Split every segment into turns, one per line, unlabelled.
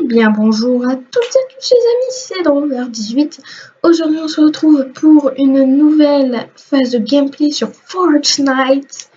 bien bonjour à toutes et tous les amis, c'est Drover18. Aujourd'hui on se retrouve pour une nouvelle phase de gameplay sur Fortnite.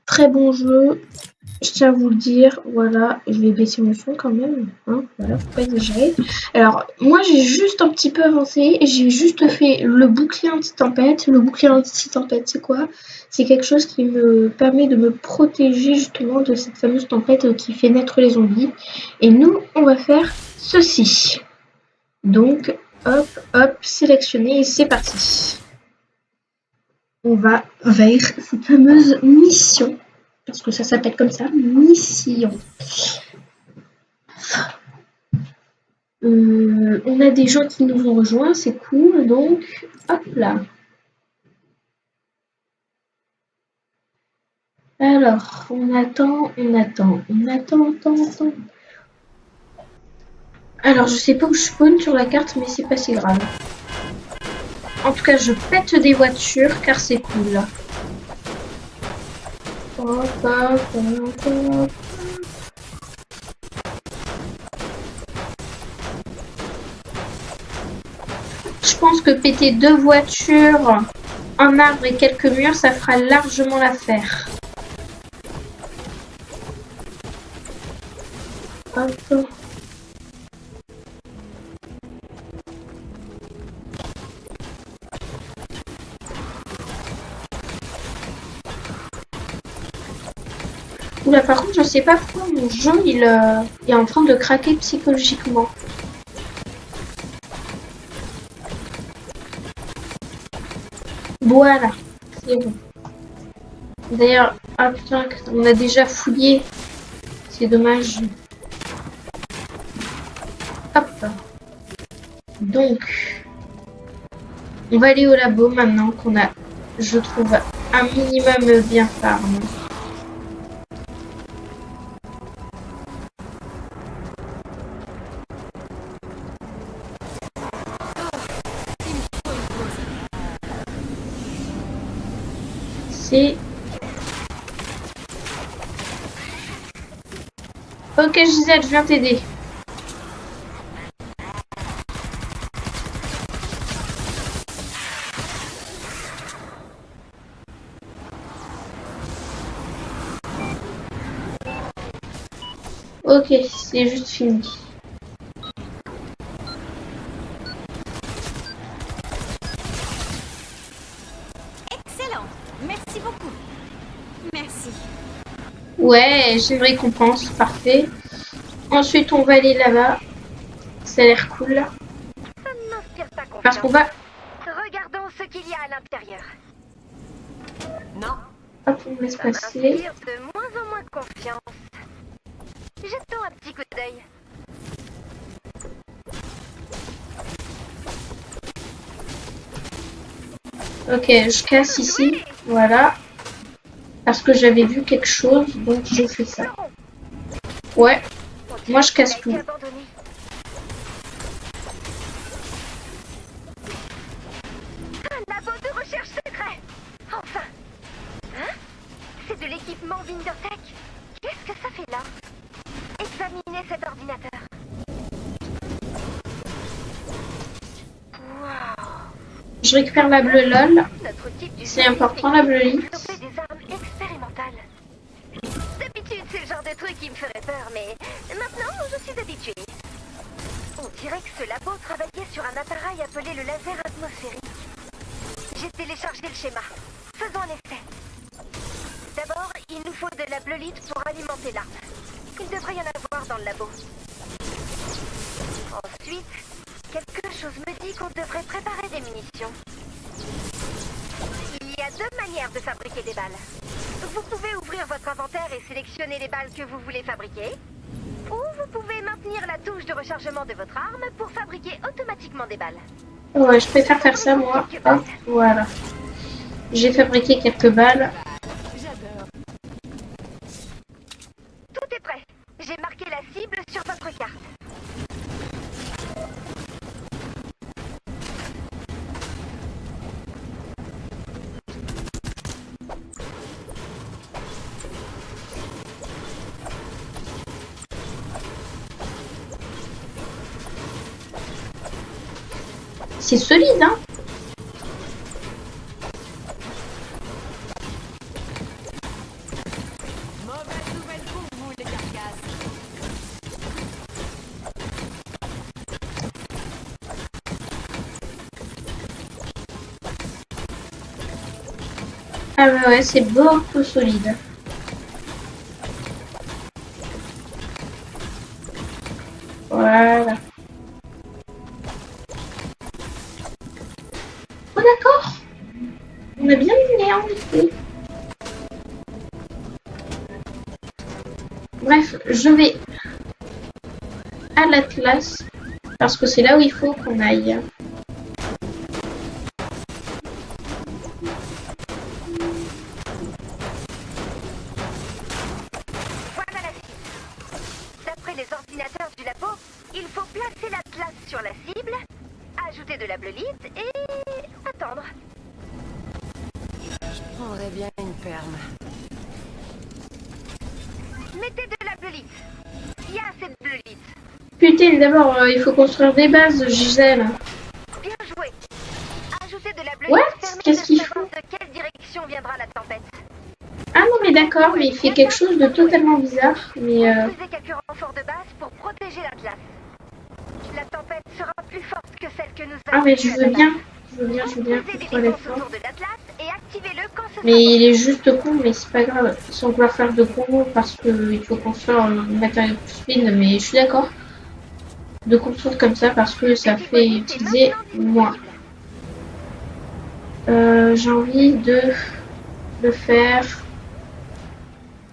Très bon jeu, je tiens à vous le dire. Voilà, je vais baisser mon son quand même, hein, voilà, faut pas exagérer. Alors moi j'ai juste un petit peu avancé, j'ai juste fait le bouclier anti-tempête. Le bouclier anti-tempête c'est quoi? C'est quelque chose qui me permet de me protéger justement de cette fameuse tempête qui fait naître les zombies. Et nous, on va faire ceci. Donc, hop, hop, sélectionner et c'est parti. On va vers cette fameuse mission. Parce que ça s'appelle comme ça, mission. On a des gens qui nous ont rejoints, c'est cool. Donc, hop là. Alors, on attend. Alors, je sais pas où je spawn sur la carte, mais c'est pas si grave. En tout cas, je pète des voitures, car c'est cool. Hop, hop, hop, hop. Je pense que péter 2 voitures, un arbre et quelques murs, ça fera largement l'affaire. Hop. Oula, par contre, je sais pas pourquoi mon jeu il est en train de craquer psychologiquement. Voilà, c'est bon. D'ailleurs, ah putain, on a déjà fouillé. C'est dommage. Hop. Donc, on va aller au labo maintenant qu'on a, je trouve, un minimum bien farm. C'est... Ok Gisèle, je viens t'aider. Ok, c'est juste fini.
Excellent, merci beaucoup. Merci.
Ouais, j'ai une récompense, parfait. Ensuite, on va aller là-bas. Ça a l'air cool. Parce qu'on va...
Regardons ce qu'il y a à l'intérieur.
Non.
Hop, on laisse passer.
M'inspire de moins en moins confiance. Jetons un petit coup d'œil.
Ok, je casse ici. Voilà. Parce que j'avais vu quelque chose, donc je fais ça. Ouais. Moi, je casse tout.
Un labo de recherche secret. Enfin. Hein? C'est de l'équipement Wintertech. Qu'est-ce que ça fait là? Examinez cet ordinateur. Waouh.
Je récupère la bleue LOL.
Notre type du
C'est important, la bleue lit.
développer des armes expérimentales. D'habitude, c'est le genre de truc qui me ferait peur, mais maintenant, je suis habituée. On dirait que ce labo travaillait sur un appareil appelé le laser atmosphérique. J'ai téléchargé le schéma. Faisons un essai. D'abord, il nous faut de la bleulite pour alimenter l'arme. Il devrait y en avoir dans le labo. Ensuite, quelque chose me dit qu'on devrait préparer des munitions. Il y a 2 manières de fabriquer des balles. Vous pouvez ouvrir votre inventaire et sélectionner les balles que vous voulez fabriquer. Ou vous pouvez maintenir la touche de rechargement de votre arme pour fabriquer automatiquement des balles.
Ouais, je préfère faire ça, moi. Hop, voilà. J'ai fabriqué quelques balles.
J'adore.
Tout est prêt. J'ai marqué la cible sur votre carte.
c'est solide, hein.
Mauvaise nouvelle pour vous, les carcasses.
Ah ouais, c'est beaucoup solide. Voilà. Oh d'accord. On a bien miné en effet. Bref, je vais à l'Atlas parce que c'est là où il faut qu'on aille.
Voilà la cible. D'après les ordinateurs du labo, il faut placer l'Atlas sur la cible, ajouter de la bleulite et attendre.
Je prendrais bien une perle.
Mettez de la bleulite. Il y a assez de bleulite.
Putain, d'abord, il faut construire des bases, Gisèle.
Bien joué. Ajoutez de la bleulite
What?
permet
Qu'est-ce qu'il
de savoir
faut?
de quelle direction viendra la tempête.
Ah non, mais d'accord, mais il fait quelque chose de totalement bizarre. Mais
Construisez quelques renforts de base pour protéger l'Atlas. La tempête sera plus forte que celle que nous avons
ah, mais
vue
je
à
veux
la
bien.
base.
Je veux bien, je veux bien.
Construisez des
Faut aller
défenses
fort.
autour de l'Atlas et activez-le quand ce
Mais
sera
il est juste con, mais c'est pas grave. Sans vouloir faire de con, parce qu'il faut construire un matériel plus speed, mais je suis d'accord de construire comme ça parce que ça fait utiliser moins. J'ai envie de le faire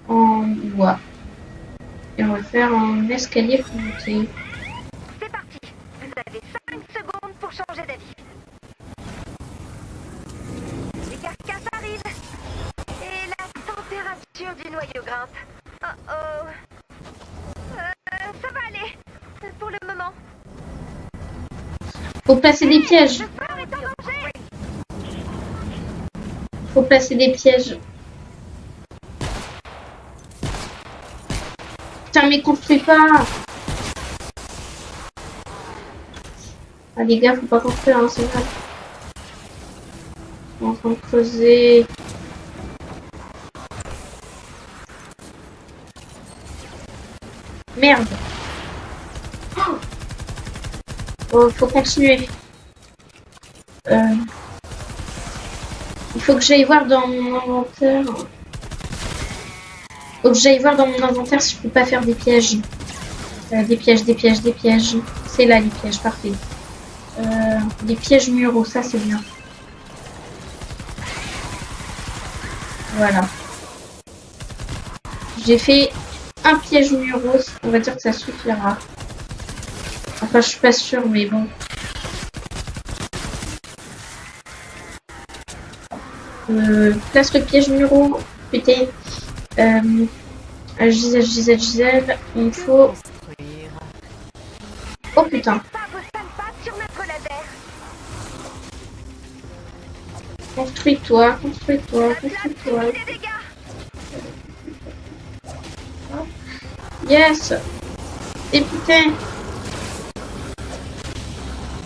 en bois. Et on va faire un escalier pour monter.
C'est parti. Vous avez 5 secondes pour changer d'avis. Les carcasses arrivent. Et la température du noyau grimpe. Oh oh. Ça va aller. Pour le moment.
Faut placer des pièges.
Le phare est en danger.
Faut placer des pièges. Putain, mais construis pas. Ah les gars, faut pas construire, hein, c'est grave. On est en train de creuser. Merde. Oh, faut continuer. Il faut que j'aille voir dans mon inventaire. Faut que j'aille voir dans mon inventaire si je peux pas faire des pièges. Des pièges, des pièges, des pièges. C'est là les pièges, parfait. Des pièges muraux, ça c'est bien. Voilà. J'ai fait un piège muraux, on va dire que ça suffira. Enfin, je suis pas sûre, mais bon. Place le piège muraux. Putain. Gisèle, il faut...
Construire.
Oh putain.
Pas vos sales pattes sur notre laser.
Construis-toi, construis-toi,
L'Atlas
construis-toi.
subit des dégâts.
Yes. Et putain.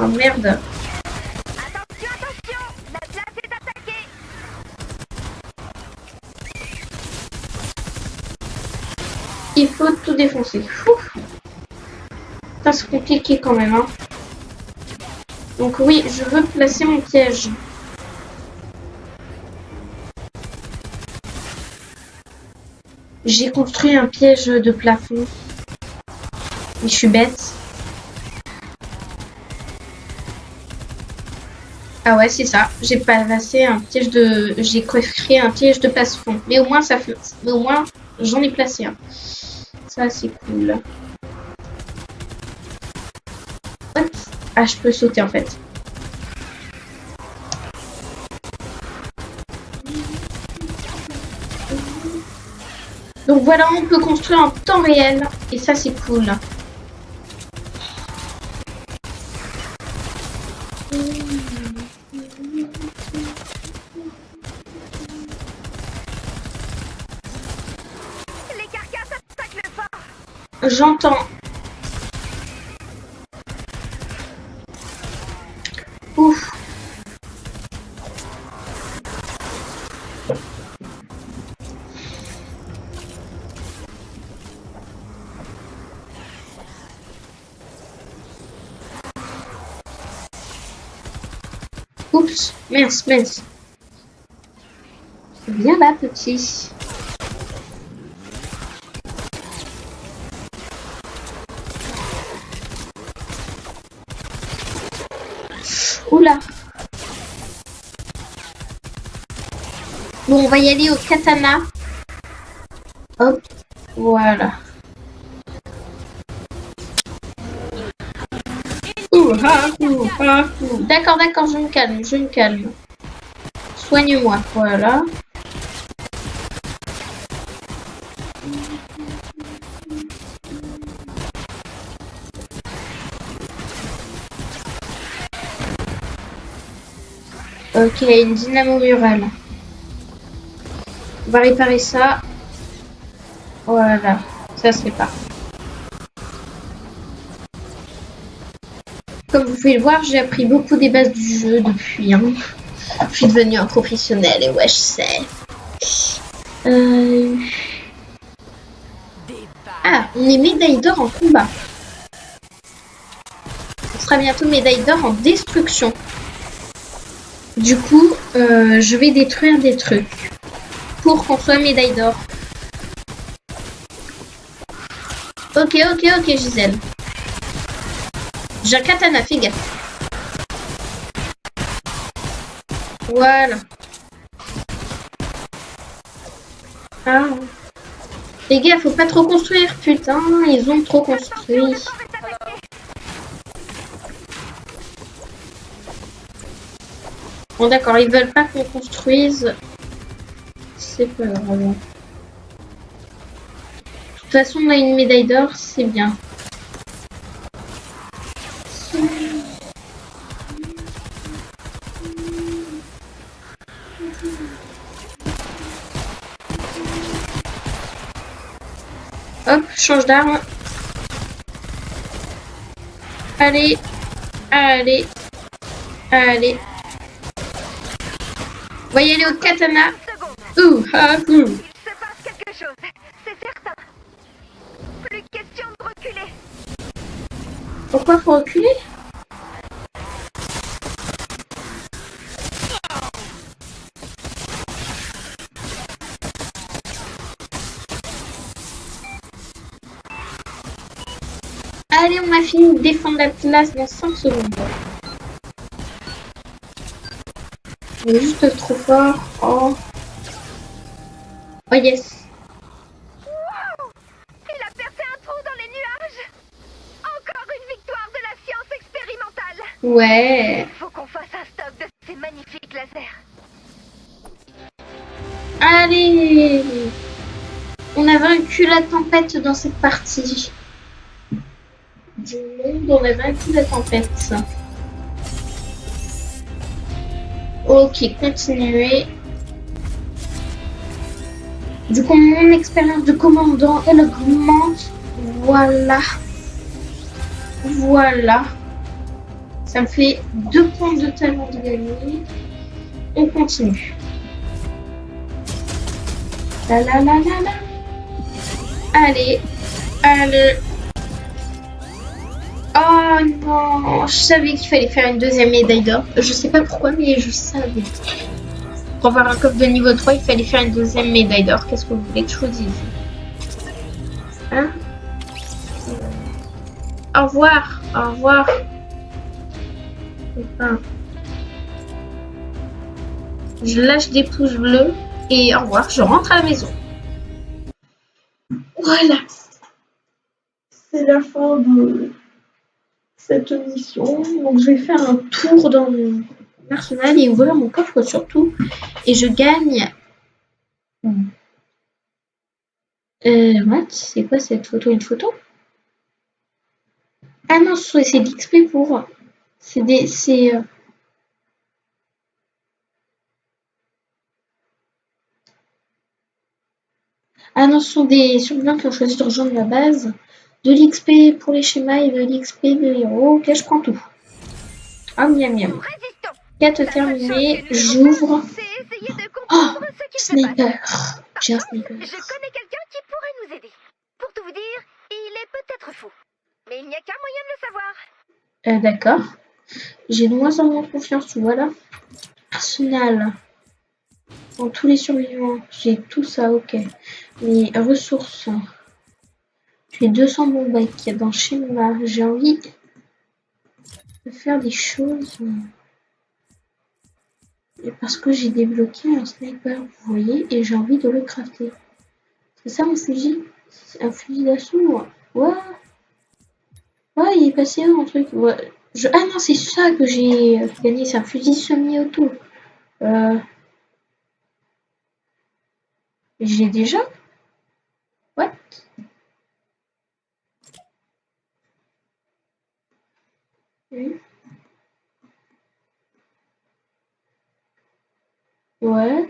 Oh merde.
Attention, attention. L'Atlas est attaqué.
Il faut tout défoncer. Ouf. Ça c'est compliqué quand même, hein. Donc oui, je veux placer mon piège. J'ai construit un piège de plafond. Mais je suis bête. Ah ouais, c'est ça. J'ai placé un piège de... J'ai créé un piège de plafond. Mais au moins, ça fait... Mais au moins, j'en ai placé un. Ça, c'est cool. What? Ah, je peux sauter en fait. Donc voilà, on peut construire en temps réel. Et ça, c'est cool.
Les carcasses attaquent le phare.
J'entends. Oups, mince, mince. Viens là, petit. Oula. Bon, on va y aller au katana. Hop, voilà. D'accord, d'accord, je me calme, je me calme. Soigne-moi, voilà. Ok, une dynamo murale. On va réparer ça. Voilà, ça se répare. Comme vous pouvez le voir, j'ai appris beaucoup des bases du jeu depuis. Hein. Je suis devenue un professionnel et ouais, je sais. Ah, on est médaille d'or en combat. On sera bientôt médaille d'or en destruction. Du coup, je vais détruire des trucs pour qu'on soit médaille d'or. Ok, Gisèle. J'ai un katana, fais gaffe. Voilà. Ah. Les gars, faut pas trop construire, putain, ils ont trop construit. Bon d'accord, ils veulent pas qu'on construise. C'est pas grave. De toute façon, on a une médaille d'or, c'est bien. Hop, change d'arme. Allez, allez, allez. On va y aller au katana. Ouh, ah, ouh.
Il se passe quelque chose, c'est certain. Plus question de reculer.
Pourquoi faut reculer? Allez, on a fini de défendre la place dans 5 secondes. On est juste trop fort. Oh. Oh yes.
Wow! Il a percé un trou dans les nuages. Encore une victoire de la science expérimentale.
Ouais.
Il faut qu'on fasse un stock de ces magnifiques lasers.
Allez. On a vaincu la tempête dans cette partie. Du monde, on a vaincu la tempête. Ok, continuez. Du coup, mon expérience de commandant, elle augmente. Voilà. Voilà. Ça me fait 2 points de talent de gagner. On continue. La la la la la. Allez. Allez. Oh non. Je savais qu'il fallait faire une deuxième médaille d'or. Je sais pas pourquoi, mais je savais. Pour avoir un coffre de niveau 3, il fallait faire une deuxième médaille d'or. Qu'est-ce que vous voulez que je vous dise? Hein? Au revoir. Au revoir. Enfin. Je lâche des pouces bleus. Et au revoir. Je rentre à la maison. Voilà. C'est la fin de cette mission. Donc je vais faire un tour dans mon arsenal et ouvrir mon coffre surtout. Et je gagne. What? C'est quoi cette photo? Une photo? Ah non, c'est l'XP pour. C'est des. C'est. Ah non, ce sont des survivants qui ont choisi de rejoindre la base. De l'XP pour les schémas et de l'XP de héros. Ok, je prends tout. Ah, miam miam. 4 terminé, j'ouvre. Oh, sniper. J'ai un sniper.
Je connais quelqu'un qui pourrait nous aider. Pour tout vous dire, il est peut-être fou. Mais il n'y a qu'un moyen de le savoir.
D'accord. J'ai de moins en moins confiance, tu vois là. Arsenal. Dans tous les survivants. J'ai tout ça, ok. Mais ressources. J'ai 200 bombecs dans schéma. J'ai envie de faire des choses. Et parce que j'ai débloqué un sniper, vous voyez, et j'ai envie de le crafter. C'est ça mon fusil? C'est un fusil d'assaut. Ouais. Ouais, il est passé où un truc? Ouais. Ah non, c'est ça que j'ai gagné. C'est un fusil semi-auto. J'ai déjà? What? Ouais.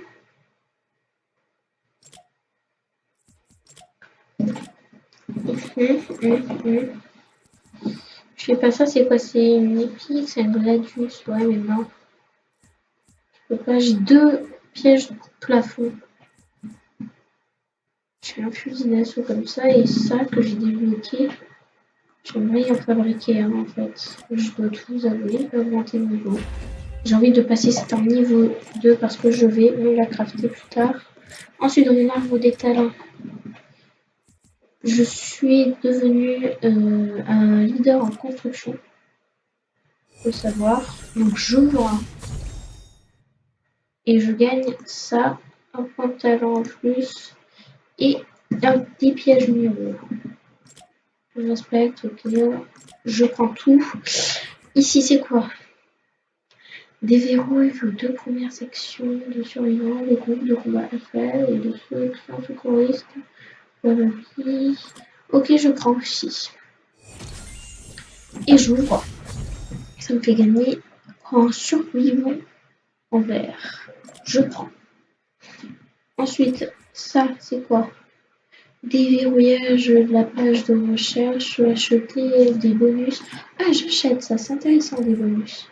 Je sais pas ça, c'est quoi? C'est une épique, c'est un gladius. Ouais, mais non. Je peux pas, j'ai 2 pièges de plafond. J'ai un fusil d'assaut comme ça et ça que j'ai débloqué. J'aimerais en fabriquer un en fait. Je dois tout vous avouer, augmenter le niveau. J'ai envie de passer cette en niveau 2 parce que je vais me la crafter plus tard. Ensuite, on a l'arbre des talents. Je suis devenu un leader en construction. Faut savoir. Donc j'ouvre et je gagne ça, un point de talent en plus et des pièges numéros. Je respecte, ok. Je prends tout. Ici c'est quoi? Déverrouille vos 2 premières sections de survivants, les groupes de combat FL et de ceux qui sont secouristes. Ok, je prends aussi. Et j'ouvre. Ça me fait gagner en survivant en vert. Je prends. Ensuite, ça, c'est quoi? Déverrouillage de la page de recherche, acheter des bonus. Ah, j'achète ça, c'est intéressant des bonus.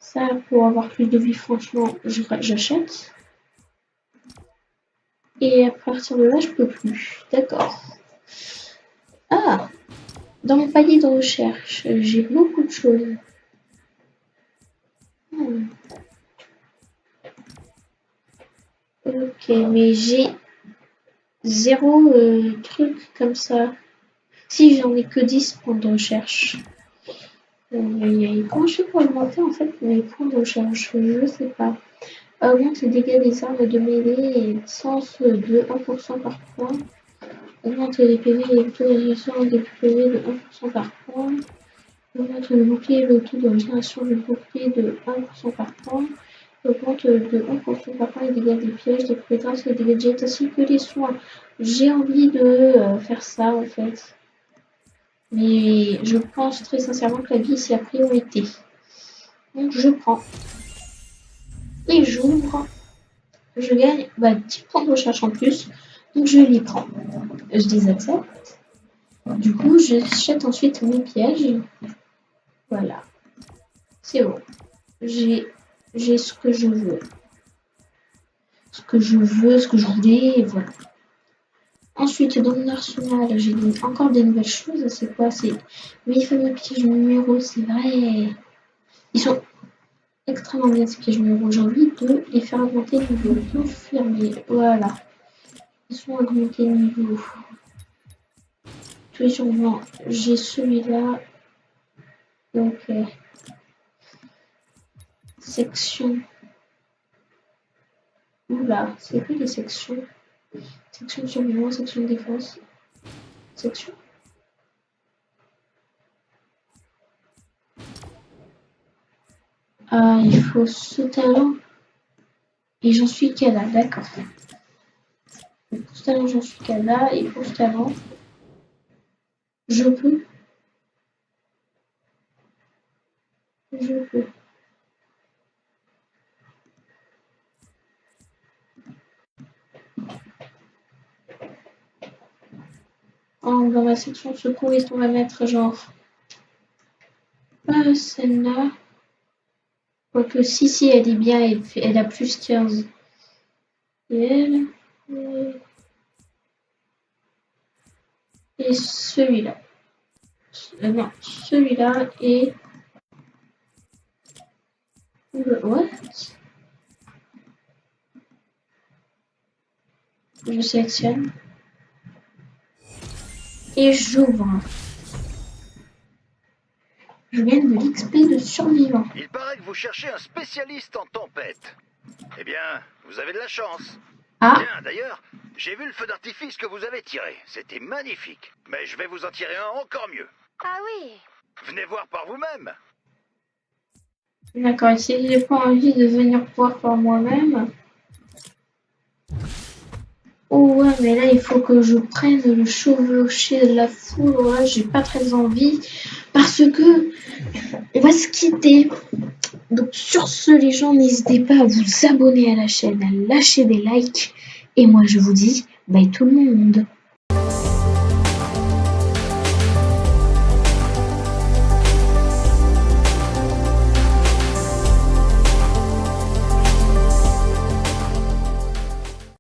Ça, pour avoir plus de vie, franchement, j'achète. Et à partir de là, je peux plus. D'accord. Ah, dans mon panier de recherche, j'ai beaucoup de choses. Ok, mais j'ai 0 truc comme ça. Si j'en ai que 10 points de recherche. Comment je fais pour augmenter en fait mes points de recherche? Je sais pas. Augmente les dégâts des armes de mêlée et sens de 1% par point. Augmente les PV et le taux de régénération des PV de 1% par point. Augmente le bouclier et le taux de régénération du bouclier de 1% par point. Augmente de 1% par point les dégâts des pièges, des compétences et des gadgets ainsi que les soins. J'ai envie de faire ça en fait. Mais je pense très sincèrement que la vie c'est la priorité. Donc je prends. Et j'ouvre. Je gagne 10 points de recherche en plus. Donc je les prends. Je les accepte. Du coup, j'achète ensuite mes pièges. Voilà. C'est bon. J'ai ce que je veux. Ce que je voulais, et voilà. Ensuite, dans mon arsenal, j'ai encore des nouvelles choses. C'est quoi? C'est mes fameux pièges numéros, c'est vrai. Ils sont extrêmement bien ces pièges numéros. J'ai envie de les faire augmenter de niveau. Confirmer. Voilà. Ils sont augmentés de niveau. Tous les survivants. J'ai celui-là. Ok. Section. Oula, c'est quoi les sections? Section de survivants, section de défense. Section. Ah, il faut ce talent. Et j'en suis qu'à là, d'accord. Pour ce talent, j'en suis qu'à là. Et pour ce talent, je peux. Je peux. Oh, dans ma section secouriste, on va mettre genre. Pas celle-là. Quoique, si, elle est bien, elle a plus 15. Et elle. Et celui-là. Non, celui-là et What? Je sélectionne. Et j'ouvre. Je gagne de l'XP de survivant.
Il paraît que vous cherchez un spécialiste en tempête. Eh bien, vous avez de la chance.
Ah,
Bien, d'ailleurs, j'ai vu le feu d'artifice que vous avez tiré. C'était magnifique. Mais je vais vous en tirer un encore mieux.
Ah oui.
Venez voir par vous-même.
d'accord. Si j'ai pas envie de venir voir par moi-même. Oh ouais, mais là, il faut que je prenne le chevauché de la foudre. Là, j'ai pas très envie. Parce que on va se quitter. Donc sur ce, les gens, n'hésitez pas à vous abonner à la chaîne, à lâcher des likes. Et moi, je vous dis, bye tout le monde.